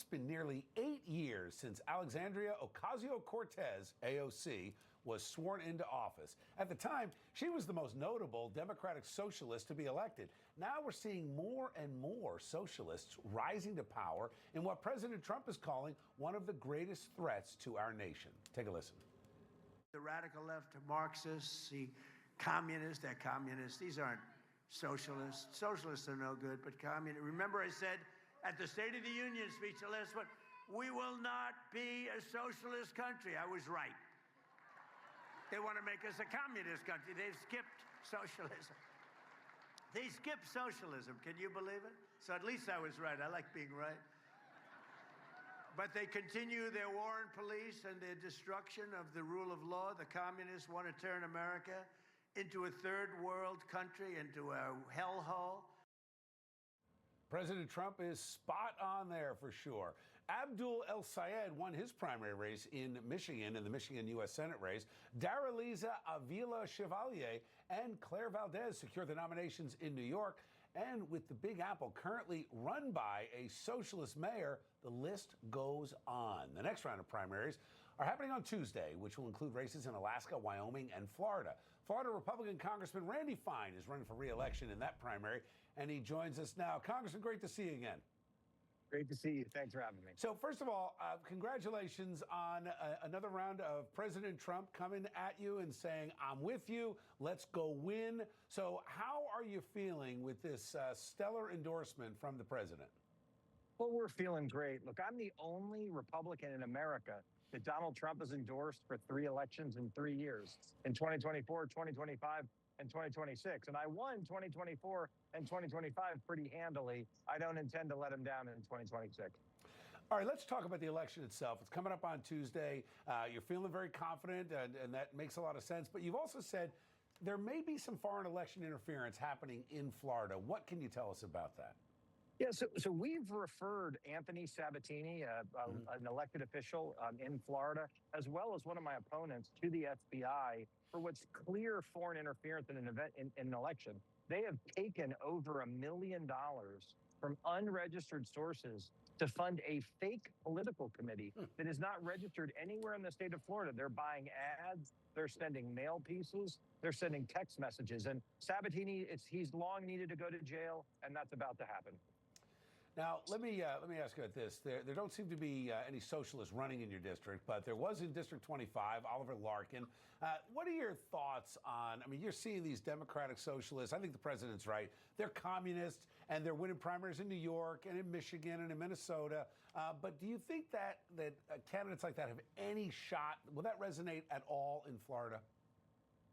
It's been nearly 8 years since Alexandria Ocasio-Cortez, AOC, was sworn into office. At the time, she was the most notable Democratic socialist to be elected. Now we're seeing more and more socialists rising to power in what President Trump is calling one of the greatest threats to our nation. Take a listen. The radical left, Marxists, the communists, they're communists. These aren't socialists. Socialists are no good, but communists. Remember I said at the State of the Union speech the last one, we will not be a socialist country. I was right. They want to make us a communist country. They've skipped socialism. They skipped socialism. Can you believe it? So at least I was right. I like being right. But they continue their war on police and their destruction of the rule of law. The communists want to turn America into a third world country, into a hellhole. President Trump is spot on there for sure. Abdul El Sayed won his primary race in Michigan, in the Michigan U.S. Senate race. Daraliza Avila Chevalier and Claire Valdez secured the nominations in New York. And with the Big Apple currently run by a socialist mayor, the list goes on. The next round of primaries are happening on Tuesday, which will include races in Alaska, Wyoming, and Florida. Florida Republican Congressman Randy Fine is running for re-election in that primary, and he joins us now. Congressman, great to see you again. Great to see you. Thanks for having me. So first of all, congratulations on another round of President Trump coming at you and saying, I'm with you, let's go win. So how are you feeling with this stellar endorsement from the president? Well, we're feeling great. Look, I'm the only Republican in America that Donald Trump has endorsed for 3 elections in 3 years, in 2024, 2025, and 2026. And I won 2024 and 2025 pretty handily. I don't intend to let him down in 2026. All right, let's talk about the election itself. It's coming up on Tuesday. You're feeling very confident, and that makes a lot of sense. But you've also said there may be some foreign election interference happening in Florida. What can you tell us about that? Yeah, so we've referred Anthony Sabatini, an elected official in Florida, as well as one of my opponents, to the FBI for what's clear foreign interference in an election. They have taken over $1 million from unregistered sources to fund a fake political committee that is not registered anywhere in the state of Florida. They're buying ads, they're sending mail pieces, they're sending text messages. And Sabatini, he's long needed to go to jail, and that's about to happen. Now, let me ask you about this. There don't seem to be any socialists running in your district, but there was in District 25, Oliver Larkin. What are your thoughts on, I mean, you're seeing these Democratic socialists, I think the president's right, they're communists, and they're winning primaries in New York and in Michigan and in Minnesota. But do you think that candidates like that have any shot? Will that resonate at all in Florida?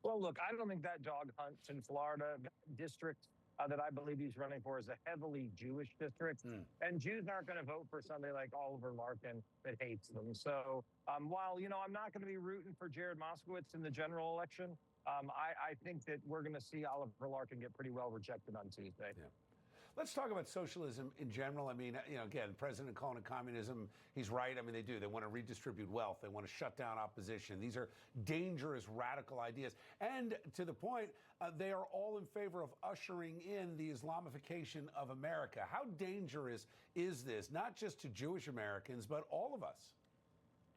Well, look, I don't think that dog hunts in Florida. District that I believe he's running for is a heavily Jewish district. And Jews aren't going to vote for somebody like Oliver Larkin that hates them. So while, I'm not going to be rooting for Jared Moskowitz in the general election, I think that we're going to see Oliver Larkin get pretty well rejected on Tuesday. Yeah. Let's talk about socialism in general. I mean, again, President calling it communism, he's right. I mean, they do. They want to redistribute wealth. They want to shut down opposition. These are dangerous, radical ideas. And to the point, they are all in favor of ushering in the Islamification of America. How dangerous is this, not just to Jewish Americans, but all of us?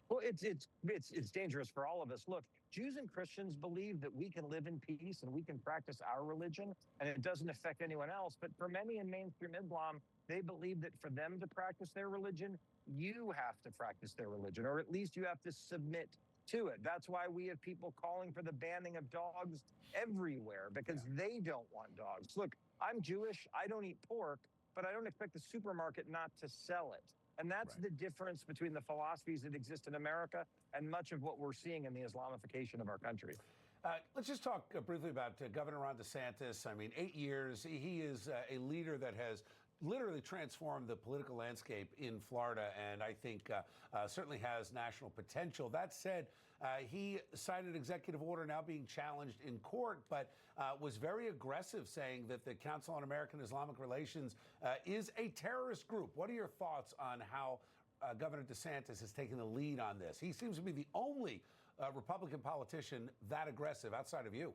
Well, it's dangerous for all of us. Look, Jews and Christians believe that we can live in peace and we can practice our religion and it doesn't affect anyone else. But for many in mainstream Islam, they believe that for them to practice their religion, you have to practice their religion, or at least you have to submit to it. That's why we have people calling for the banning of dogs everywhere, because they don't want dogs. Look, I'm Jewish. I don't eat pork, but I don't expect the supermarket not to sell it. And that's the difference between the philosophies that exist in America and much of what we're seeing in the Islamification of our country. Let's just talk briefly about Governor Ron DeSantis. I mean, 8 years. He is a leader that has literally transformed the political landscape in Florida, and I think certainly has national potential. That said, he signed an executive order now being challenged in court, but was very aggressive, saying that the Council on American Islamic Relations is a terrorist group. What are your thoughts on how Governor DeSantis has taken the lead on this? He seems to be the only Republican politician that aggressive outside of you.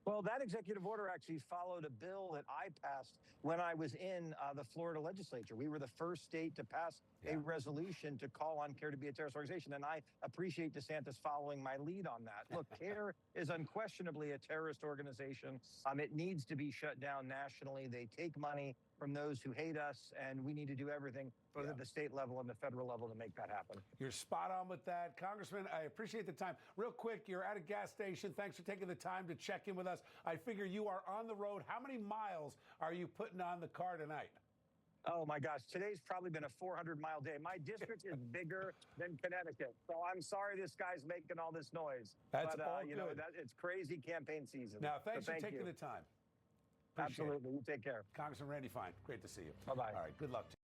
Well, that executive order actually followed a bill that I passed when I was in the Florida legislature. We were the first state to pass a resolution to call on CARE to be a terrorist organization. And I appreciate DeSantis following my lead on that. Look, CARE is unquestionably a terrorist organization. It needs to be shut down nationally. They take money from those who hate us, and we need to do everything, both at the state level and the federal level, to make that happen. You're spot on with that. Congressman, I appreciate the time. Real quick, you're at a gas station. Thanks for taking the time to check in with us. I figure you are on the road. How many miles are you putting on the car tonight? Oh my gosh, today's probably been a 400-mile day. My district is bigger than Connecticut, so I'm sorry this guy's making all this noise. That's but, all you good. know, it's crazy campaign season. Now, thanks So for taking the time. Appreciate Absolutely. You take care. Congressman Randy Fine, great to see you. Bye-bye. All right, good luck to you.